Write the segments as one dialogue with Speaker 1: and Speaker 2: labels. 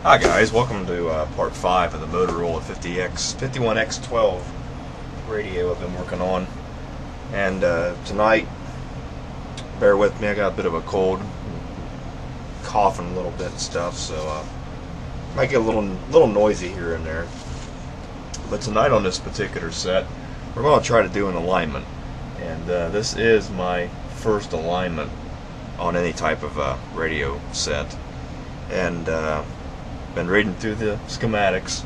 Speaker 1: Hi guys, welcome to part 5 of the Motorola 51X12 radio I've been working on. And tonight, bear with me, I got a bit of a cold, coughing a little bit and stuff, so might get a little noisy here and there. But tonight on this particular set, we're going to try to do an alignment. And this is my first alignment on any type of radio set. And been reading through the schematics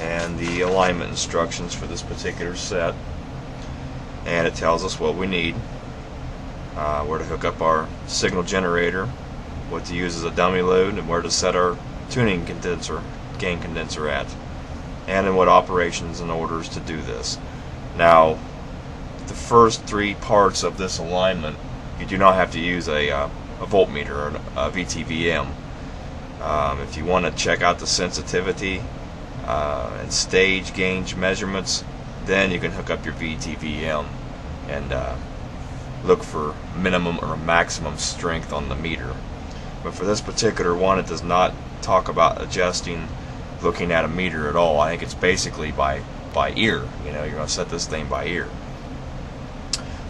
Speaker 1: and the alignment instructions for this particular set, and it tells us what we need, where to hook up our signal generator, what to use as a dummy load, and where to set our tuning condenser, gain condenser at, and in what operations and orders to do this. Now, the first three parts of this alignment, you do not have to use a voltmeter or a VTVM. If you want to check out the sensitivity and stage gauge measurements, then you can hook up your VTVM and look for minimum or maximum strength on the meter. But for this particular one, it does not talk about adjusting, looking at a meter at all. I think it's basically by ear. You know, you're going to set this thing by ear.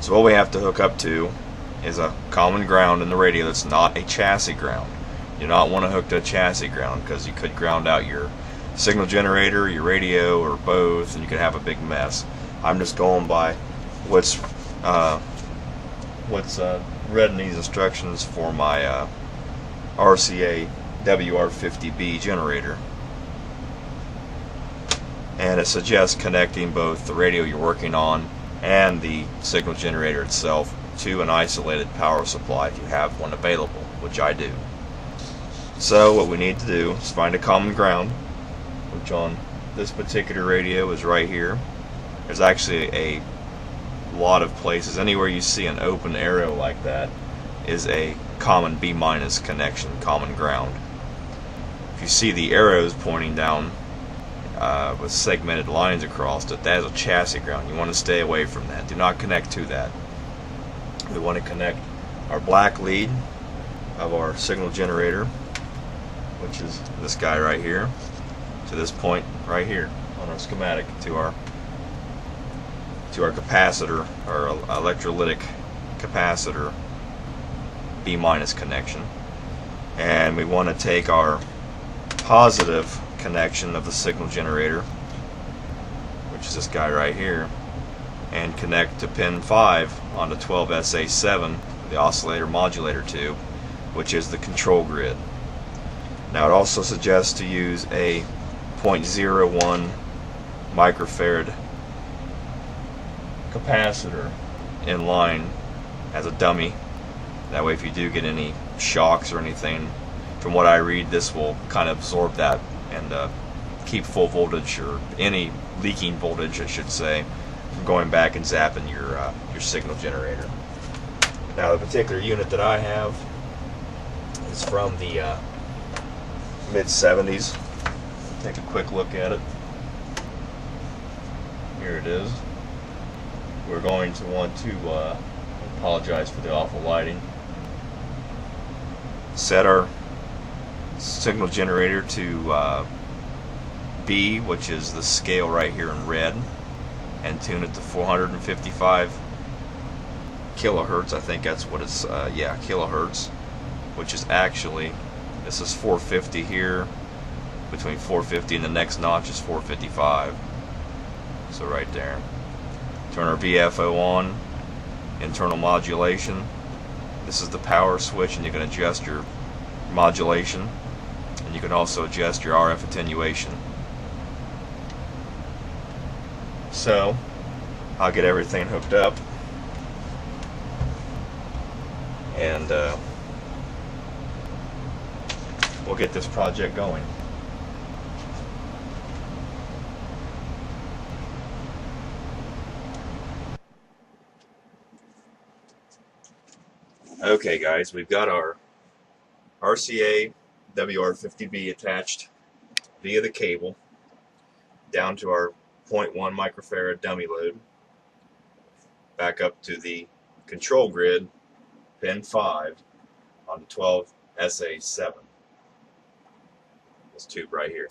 Speaker 1: So what we have to hook up to is a common ground in the radio that's not a chassis ground. You do not want to hook to a chassis ground because you could ground out your signal generator, your radio, or both, and you could have a big mess. I'm just going by what's read in these instructions for my RCA WR50B generator, and it suggests connecting both the radio you're working on and the signal generator itself to an isolated power supply if you have one available, which I do. So what we need to do is find a common ground, which on this particular radio is right here. There's actually a lot of places. Anywhere you see an open arrow like that is a common B- connection, common ground. If you see the arrows pointing down with segmented lines across it, that is a chassis ground. You want to stay away from that. Do not connect to that. We want to connect our black lead of our signal generator, which is this guy right here, to this point right here on our schematic, to our capacitor, our electrolytic capacitor B- connection. And we want to take our positive connection of the signal generator, which is this guy right here, and connect to pin 5 on the 12SA7, the oscillator modulator tube, which is the control grid. Now it also suggests to use a 0.01 microfarad capacitor in line as a dummy. That way if you do get any shocks or anything, from what I read, this will kind of absorb that and keep full voltage, or any leaking voltage I should say, from going back and zapping your signal generator. Now the particular unit that I have is from the mid-70s. Take a quick look at it. Here it is. We're going to want to apologize for the awful lighting. Set our signal generator to B, which is the scale right here in red, and tune it to 455 kilohertz. I think that's what it's, yeah, kilohertz, which is actually, this is 450 here, between 450 and the next notch is 455. So right there. Turn our VFO on, internal modulation. This is the power switch, and you can adjust your modulation, and you can also adjust your RF attenuation. So I'll get everything hooked up, and we'll get this project going. Okay guys, we've got our RCA WR50B attached via the cable down to our 0.1 microfarad dummy load, back up to the control grid, pin 5 on the 12SA7. This tube right here.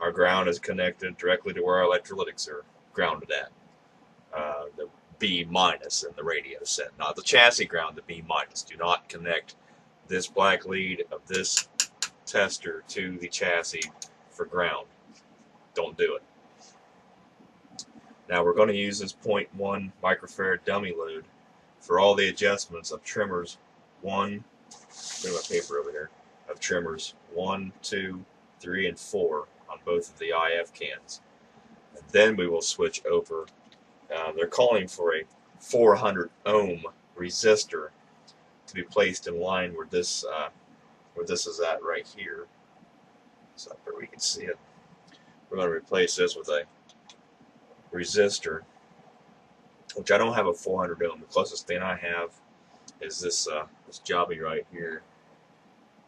Speaker 1: Our ground is connected directly to where our electrolytics are grounded at. The B minus in the radio set, not the chassis ground, the B minus. Do not connect this black lead of this tester to the chassis for ground. Don't do it. Now we're going to use this 0.1 microfarad dummy load for all the adjustments of trimmers 1, get my paper over here, of trimmers 1, 2, 3, and 4 on both of the IF cans. And then we will switch over. They're calling for a 400 ohm resistor to be placed in line where this is at right here. So up there we can see it. We're going to replace this with a resistor, which I don't have a 400 ohm. The closest thing I have is this jobby right here,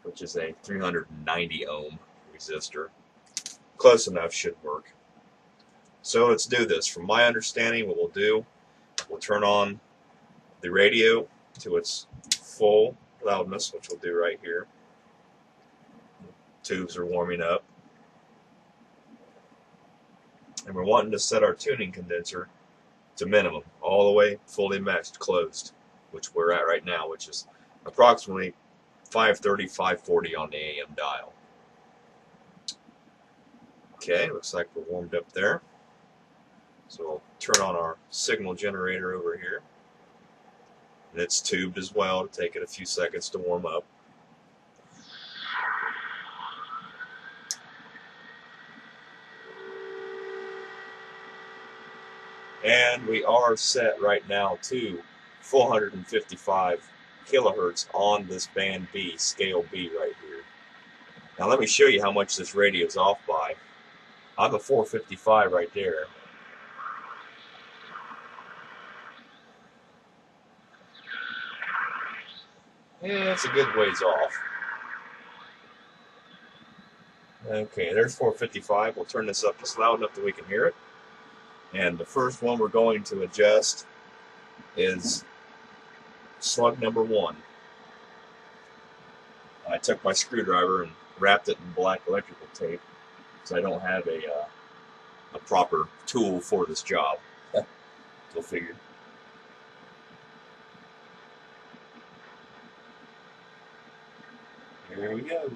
Speaker 1: which is a 390 ohm resistor. Close enough, should work. So let's do this. From my understanding, what we'll do, we'll turn on the radio to its full loudness, which we'll do right here. Tubes are warming up. And we're wanting to set our tuning condenser to minimum, all the way fully meshed, closed, which we're at right now, which is approximately 530, 540 on the AM dial. Okay, looks like we're warmed up there. So we'll turn on our signal generator over here. And it's tubed as well to take it a few seconds to warm up. And we are set right now to 455 kilohertz on this band B, scale B right here. Now let me show you how much this radio is off by. I'm a 455 right there. Yeah, it's a good ways off. Okay, there's 455. We'll turn this up just loud enough that we can hear it. And the first one we're going to adjust is slug number 1. I took my screwdriver and wrapped it in black electrical tape because I don't have a proper tool for this job. Go figure. Here we go.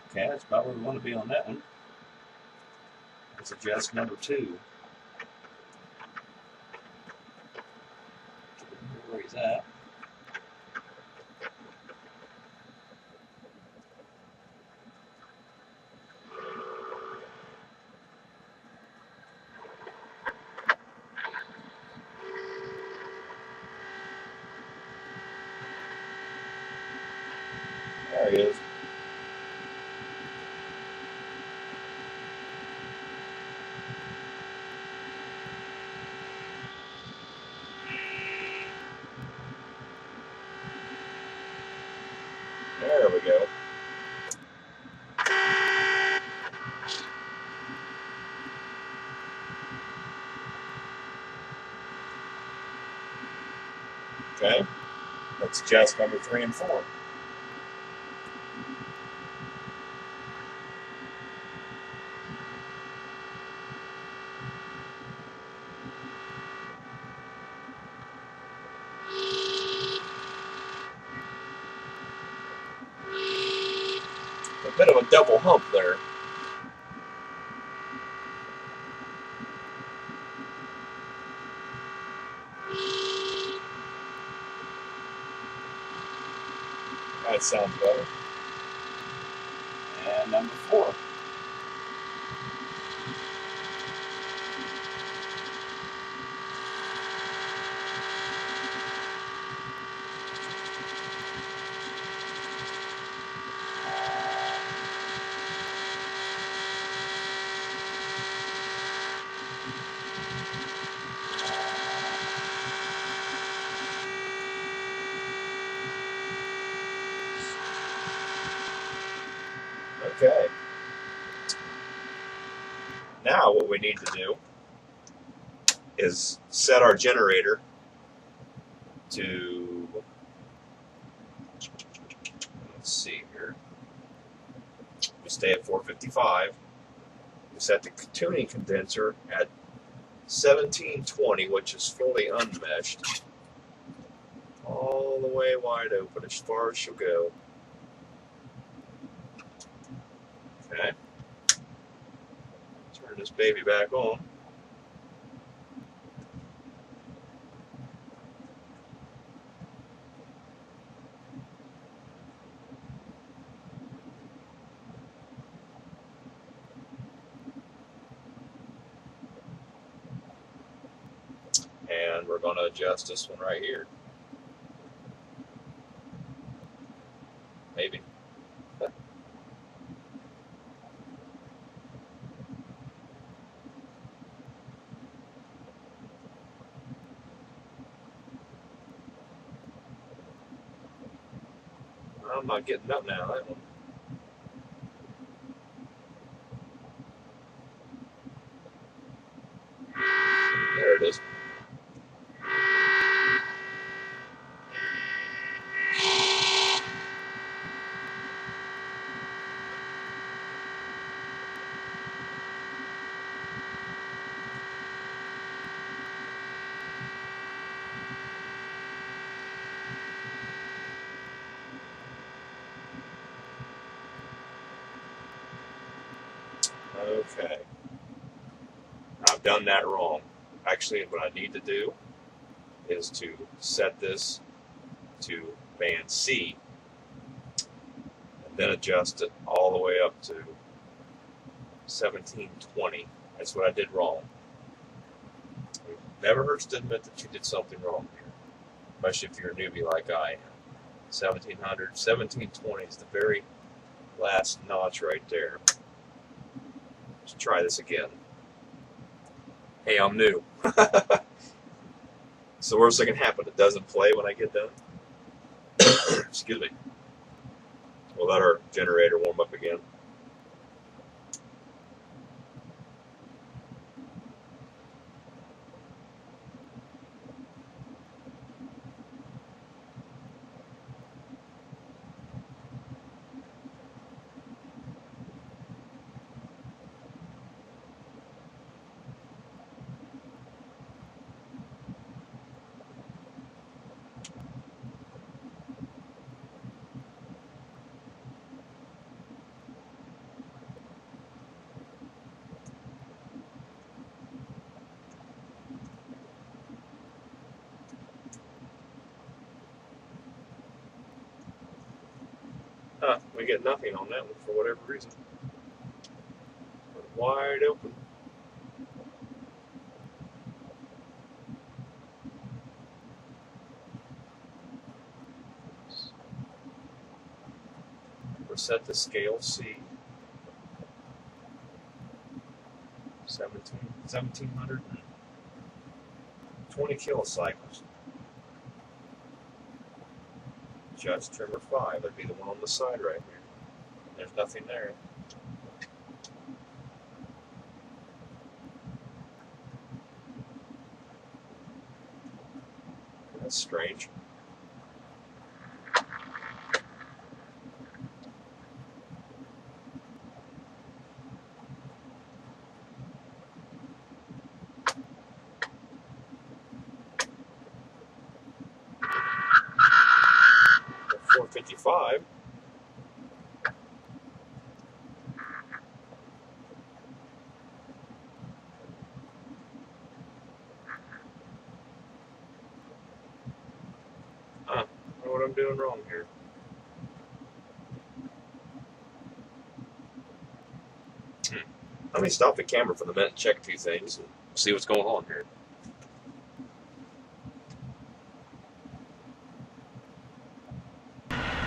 Speaker 1: Okay, that's about where we want to be on that one. Let's adjust number 2. Where he's at. There he is. There we go. Okay, let's adjust number 3 and 4. A bit of a double hump there. That sounds better. And number 4. Okay, now what we need to do is set our generator to, let's see here, we stay at 455. We set the tuning condenser at 1720, which is fully unmeshed, all the way wide open as far as she'll go. Okay. Turn this baby back on. And we're going to adjust this one right here. Maybe. I'm not getting up now, that one. There it is. Okay. I've done that wrong. Actually, what I need to do is to set this to band C and then adjust it all the way up to 1720. That's what I did wrong. It never hurts to admit that you did something wrong here, especially if you're a newbie like I am. 1700, 1720 is the very last notch right there. Let's try this again. Hey, I'm new. It's the worst that can happen. It doesn't play when I get done. Excuse me. We'll let our generator warm up again. We get nothing on that one for whatever reason. Wide open. We're set to scale C. 1720 kilocycles. Judge trimmer 5, that'd be the one on the side right here. There's nothing there. That's strange. At 455. I don't know what I'm doing wrong here. Let me stop the camera for the minute and check a few things and see what's going on here.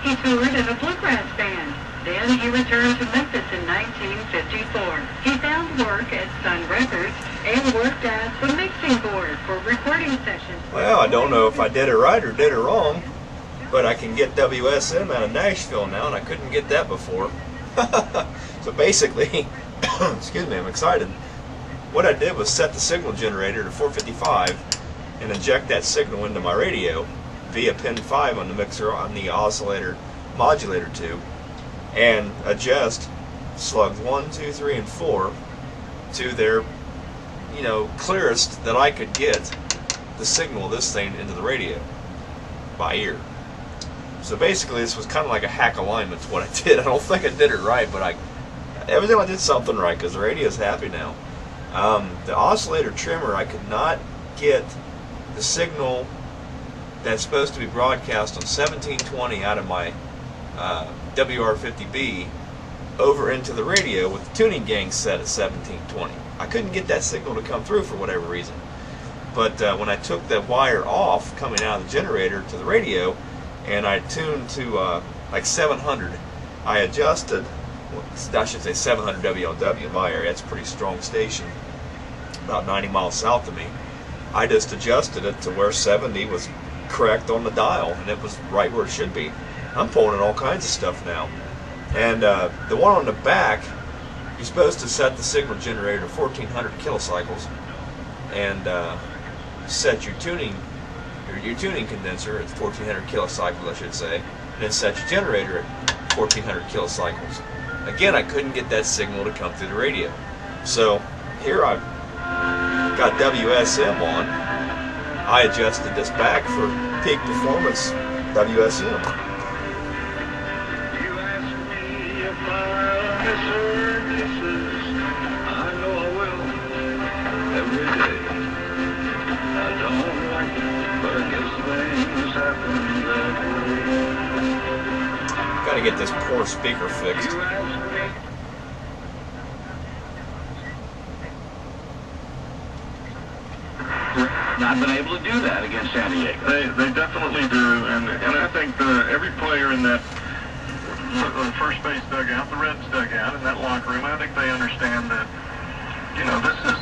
Speaker 2: He toured in a bluegrass band. Then he returned to Memphis in 1954. He found work at Sun Records and worked at the mixing board for recording sessions.
Speaker 1: Well, I don't know if I did it right or did it wrong, but I can get WSM out of Nashville now, and I couldn't get that before. So basically, excuse me, I'm excited. what I did was set the signal generator to 455 and inject that signal into my radio via pin 5 on the mixer, on the oscillator modulator tube, and adjust slugs 1, 2, 3, and 4 to their, you know, clearest that I could get the signal of this thing into the radio by ear. So basically this was kind of like a hack alignment to what I did. I don't think I did it right, but evidently I did something right, because the radio's happy now. The oscillator trimmer, I could not get the signal that's supposed to be broadcast on 1720 out of my WR50B over into the radio with the tuning gang set at 1720. I couldn't get that signal to come through for whatever reason. But when I took the wire off coming out of the generator to the radio, and I tuned to like 700, I adjusted, I should say 700 WLW in my area. That's a pretty strong station, about 90 miles south of me. I just adjusted it to where 70 was correct on the dial, and it was right where it should be. I'm pulling in all kinds of stuff now. And the one on the back, you're supposed to set the signal generator to 1400 kilocycles and set your tuning condenser at 1400 kilocycles, I should say, and then set your generator at 1400 kilocycles. Again, I couldn't get that signal to come through the radio. So here I've got WSM on. I adjusted this back for peak performance WSM. Gotta get this poor speaker fixed.
Speaker 3: Not been able to do that against San Diego.
Speaker 4: They definitely do, and I think every player in that first base dugout, the Reds dugout, in that locker room, I think they understand that, you know, this is.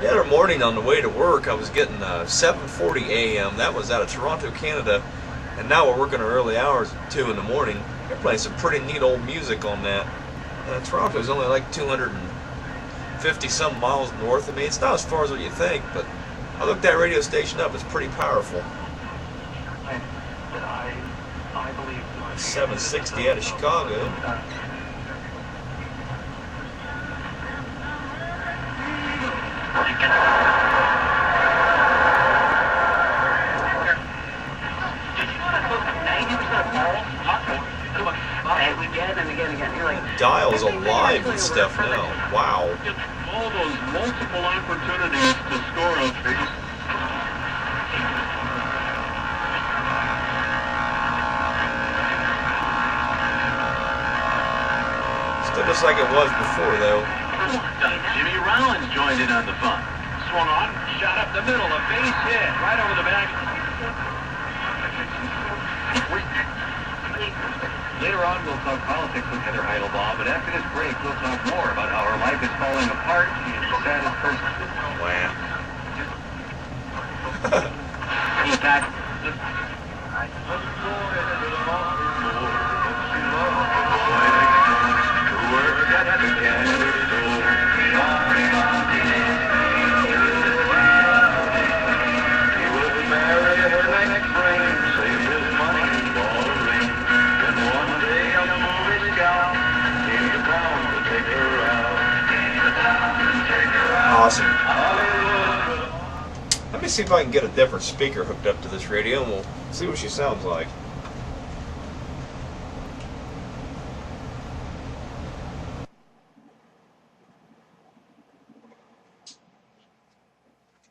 Speaker 1: The other morning on the way to work, I was getting 7:40 a.m. That was out of Toronto, Canada, and now we're working early hours at 2 in the morning. They're playing some pretty neat old music on that. Toronto's only like 250 some miles north of me. It's not as far as what you think, but I looked that radio station up. It's pretty powerful. 760 out of Chicago. Dial's alive and stuff now. Wow.
Speaker 4: All those multiple opportunities to score a base.
Speaker 1: Still just like it was before, though.
Speaker 3: Jimmy Rollins joined in on the fun. Swung on, shot up the middle, a base hit, right over the back. Later on, we'll talk politics with Heather Heidelbaugh, but after this break, we'll talk more about how her life is falling apart. She is the saddest person.
Speaker 1: Wow.
Speaker 3: In fact,
Speaker 1: Awesome. Let me see if I can get a different speaker hooked up to this radio, and we'll see what she sounds like.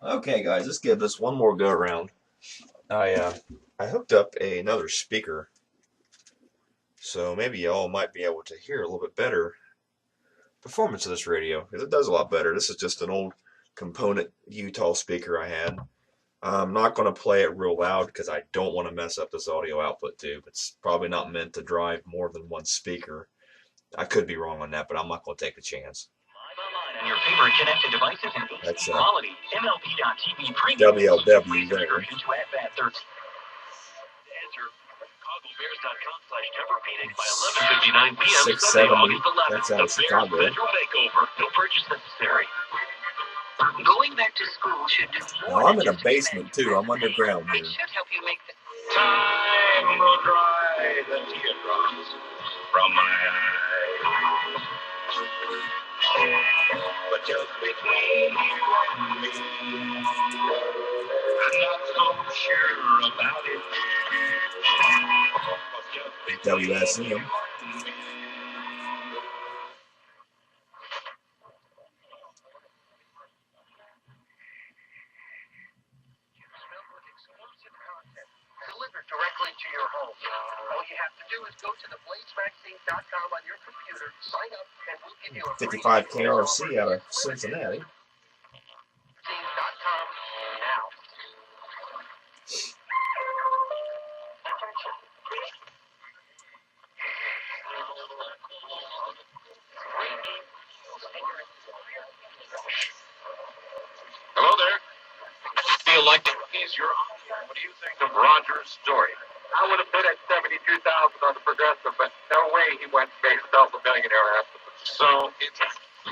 Speaker 1: Okay, guys, let's give this one more go around. I hooked up another speaker, so maybe y'all might be able to hear a little bit better performance of this radio, because it does a lot better. This is just an old component Utah speaker I had. I'm not going to play it real loud because I don't want to mess up this audio output tube. It's probably not meant to drive more than one speaker. I could be wrong on that, but I'm not going to take a chance.
Speaker 3: on your favorite connected devices and
Speaker 1: That's
Speaker 3: quality MLB.TV premium
Speaker 1: WLW there.
Speaker 3: to add that third. Answer.
Speaker 5: Bears.com/Tempur-Pedic by 11:59 p.m.
Speaker 1: 670.
Speaker 5: Sunday, August 11th.
Speaker 1: That's out
Speaker 5: The
Speaker 1: of
Speaker 5: Bears
Speaker 1: Chicago.
Speaker 5: Metro Makeover. No purchase necessary.
Speaker 2: Going back to school should do more
Speaker 1: Now, I'm
Speaker 2: than
Speaker 1: in a
Speaker 2: just be
Speaker 1: basement too. I'm underground
Speaker 2: It
Speaker 1: here.
Speaker 2: should help you make the
Speaker 5: Time will dry the teardrops from my eyes. But just between you and me, I'm not so sure about it.
Speaker 1: WSM.
Speaker 3: Delivered directly to your home. All you have to do is go to theblazevaccine.com on your computer, sign up, and we'll give you a
Speaker 1: 55 KRC out of Cincinnati.
Speaker 3: vaccine.com now.
Speaker 5: Hello there. Feel like he's your uncle. What do you think of Roger's story?
Speaker 4: I would have bid at $72,000 on the Progressive, but no way he went and made himself a millionaire after.
Speaker 5: So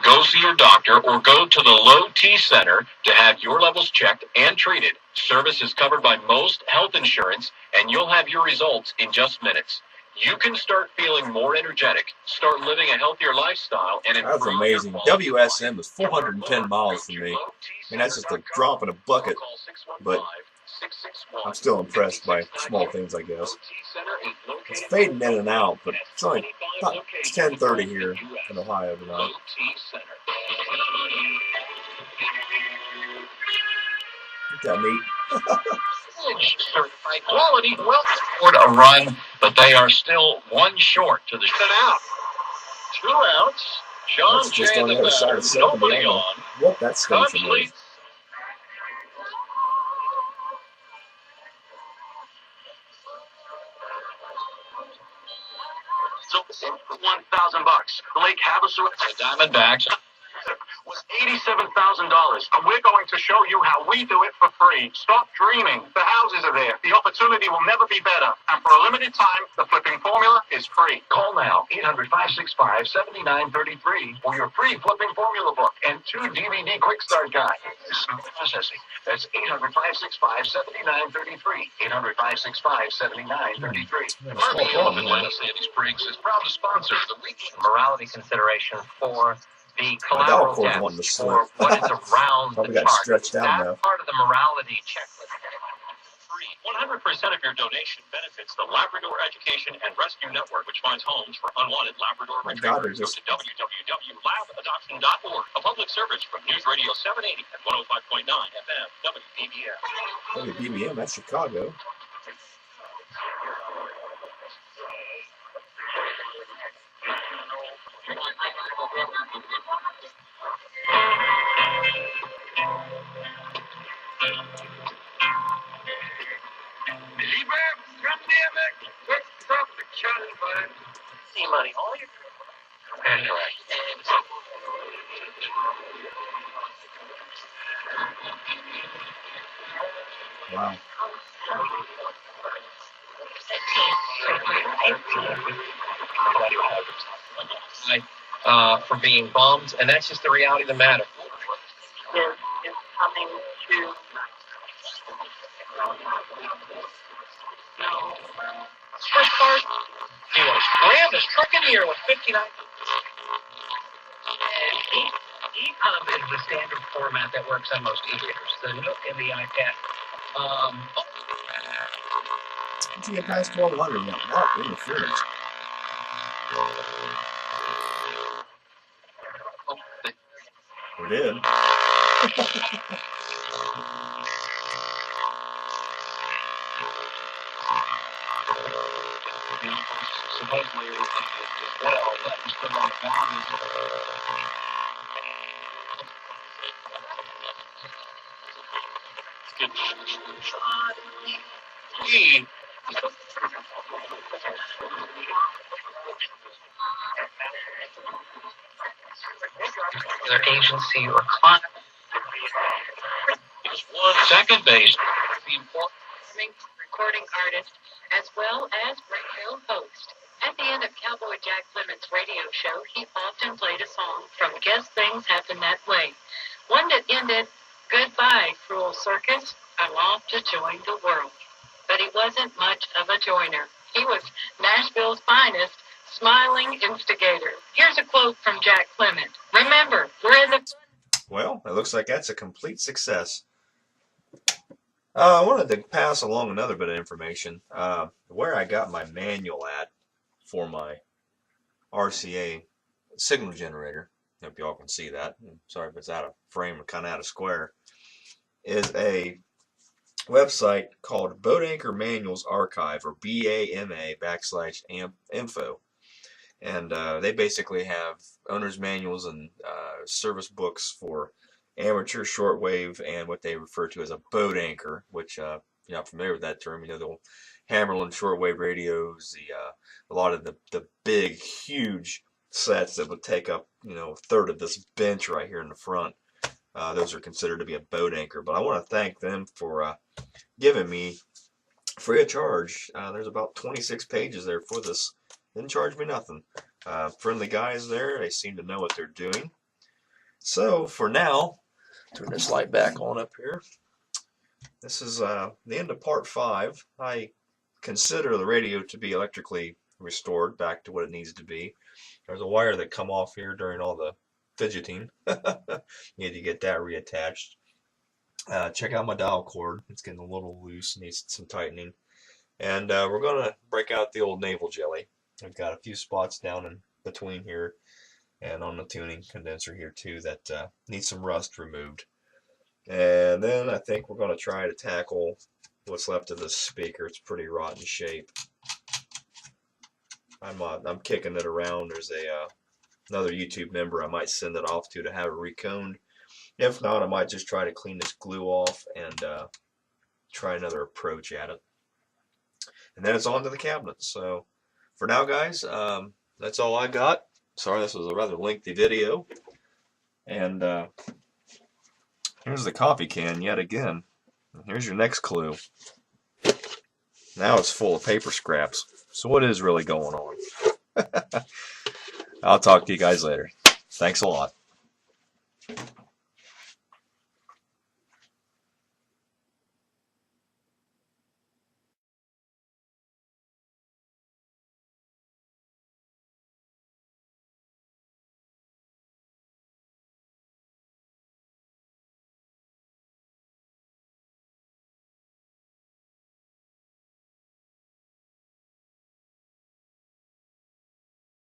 Speaker 5: go see your doctor or go to the Low T Center to have your levels checked and treated. Service is covered by most health insurance, and you'll have your results in just minutes. You can start feeling more energetic, start living a healthier lifestyle, and
Speaker 1: That was
Speaker 5: improve
Speaker 1: amazing.
Speaker 5: your quality of life.
Speaker 1: WSM was 410 miles from me. And that's just a drop in a bucket. But I'm still impressed by small things, I guess. It's fading in and out, but it's only about 10:30 here in Ohio tonight. Isn't that neat?
Speaker 5: Certified quality will afford a run, but they are still one short to the out. 2 outs. John
Speaker 1: That's just
Speaker 5: Jay
Speaker 1: on the
Speaker 5: the
Speaker 1: other side
Speaker 5: batter.
Speaker 1: of 70.
Speaker 5: Nobody
Speaker 1: I don't know
Speaker 5: on.
Speaker 1: what that
Speaker 5: Cubs
Speaker 1: station
Speaker 5: lead.
Speaker 1: is.
Speaker 5: So $1,000. The Lake Havasu Diamondbacks was $87,000.
Speaker 4: And we're going to show you how we do it for free. Stop dreaming. The houses are there. The opportunity will never be better. And for a limited time, the flipping formula is free.
Speaker 5: Call now, 800-565-7933 for your free flipping formula book and 2 DVD quick start guides. Processing. That's 800-565-7933. 800-565-7933. Harvey of Atlanta Sandy Springs is proud to sponsor the weekend
Speaker 6: morality consideration for the
Speaker 1: My
Speaker 6: collateral
Speaker 1: dog wanted to
Speaker 6: debts
Speaker 1: slip.
Speaker 6: or what is around
Speaker 1: Probably
Speaker 6: the
Speaker 1: got
Speaker 6: chart.
Speaker 1: stretched out
Speaker 6: That
Speaker 1: now.
Speaker 6: part of the morality checklist.
Speaker 5: free. 100% of your donation benefits the Labrador Education and Rescue Network, which finds homes for unwanted Labrador
Speaker 1: My God,
Speaker 5: retrievers.
Speaker 1: they're
Speaker 5: Go
Speaker 1: just-
Speaker 5: to www.labadoption.org. A public service from News Radio 780 at 105.9 FM WBBM.
Speaker 1: WBBM, that's Chicago.
Speaker 6: See money. All your correct.
Speaker 1: Wow.
Speaker 6: For being bummed, and that's just the reality of the matter.
Speaker 2: This is coming to
Speaker 6: First part, he was rammed his truck in the air with 59. And EPUB is the standard format that works on most e-readers. The Nook and the iPad.
Speaker 1: Once you get past 1200, now, not interference. We did.
Speaker 5: Supposedly, well, that was put on balance.
Speaker 6: Their agency or client.
Speaker 5: Just one second base. The important
Speaker 2: recording artist as well as radio radio show, he often played a song from Guess Things Happen That Way. One that ended, "Goodbye, cruel circus, I'm off to join the world." But he wasn't much of a joiner. He was Nashville's finest, smiling instigator. Here's a quote from Jack Clement. "Remember, we're in the..."
Speaker 1: Well, it looks like that's a complete success. I wanted to pass along another bit of information. Where I got my manual at for my RCA signal generator, hope y'all can see that. I'm sorry if it's out of frame or kind of out of square, is a website called Boat Anchor Manuals Archive, or BAMA /info. And they basically have owner's manuals and service books for amateur shortwave and what they refer to as a boat anchor, which you're not familiar with that term. You know, the old Hammerland shortwave radios, a lot of the big, huge sets that would take up, you know, a third of this bench right here in the front. Those are considered to be a boat anchor. But I want to thank them for giving me, free of charge, there's about 26 pages there for this. Didn't charge me nothing. Friendly guys there. They seem to know what they're doing. So for now, turn this light back on up here. This is the end of part 5. I consider the radio to be electrically restored back to what it needs to be. There's a wire that come off here during all the fidgeting. Need to get that reattached. Check out my dial cord. It's getting a little loose. Needs some tightening. And we're going to break out the old navel jelly. I've got a few spots down in between here and on the tuning condenser here too that needs some rust removed. And then I think we're going to try to tackle what's left of this speaker. It's pretty rotten shape. I'm kicking it around. There's another YouTube member I might send it off to have it reconed. If not, I might just try to clean this glue off and try another approach at it. And then it's on to the cabinet. So for now, guys, that's all I got. Sorry, this was a rather lengthy video. And here's the coffee can yet again. Here's your next clue. Now it's full of paper scraps. So what is really going on? I'll talk to you guys later. Thanks a lot.